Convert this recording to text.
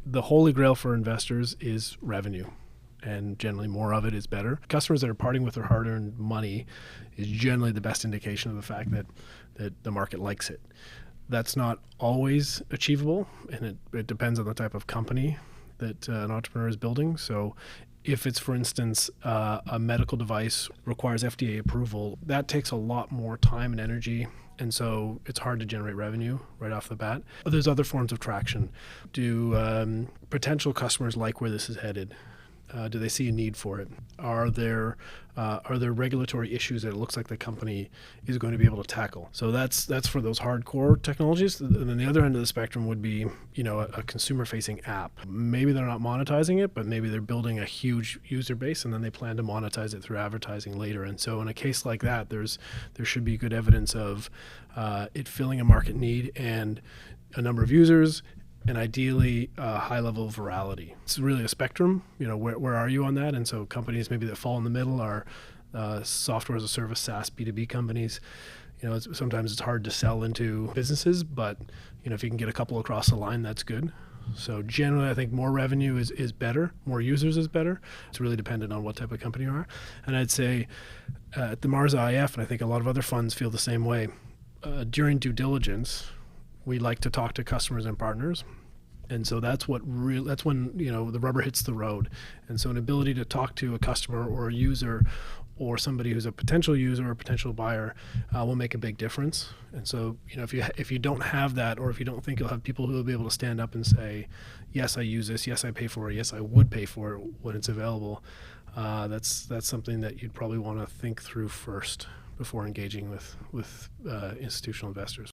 The holy grail for investors is revenue, and generally more of it is better. Customers that are parting with their hard-earned money is generally the best indication of the fact that the market likes it. That's not always achievable, and it depends on the type of company that an entrepreneur is building. So if it's, for instance, a medical device requires FDA approval, that takes a lot more time and energy, and so it's hard to generate revenue right off the bat. There's other forms of traction. Do potential customers like where this is headed? Do they see a need for it? Are there regulatory issues that it looks like the company is going to be able to tackle? So that's for those hardcore technologies. And then the other end of the spectrum would be, a consumer-facing app. Maybe they're not monetizing it, but maybe they're building a huge user base, and then they plan to monetize it through advertising later. And so in a case like that, there should be good evidence of it filling a market need and a number of users, and ideally a high level of virality. It's really a spectrum, where are you on that? And so companies maybe that fall in the middle are software as a service, SaaS, B2B companies. Sometimes it's hard to sell into businesses, but if you can get a couple across the line, that's good. So generally, I think more revenue is better, more users is better. It's really dependent on what type of company you are. And I'd say at the MaRS IF, and I think a lot of other funds feel the same way, during due diligence, we like to talk to customers and partners. And so that's when the rubber hits the road. And so an ability to talk to a customer or a user or somebody who's a potential user or a potential buyer will make a big difference. And so if you don't have that, or if you don't think you'll have people who will be able to stand up and say, yes, I use this, yes, I pay for it, yes, I would pay for it when it's available, that's something that you'd probably want to think through first before engaging with institutional investors.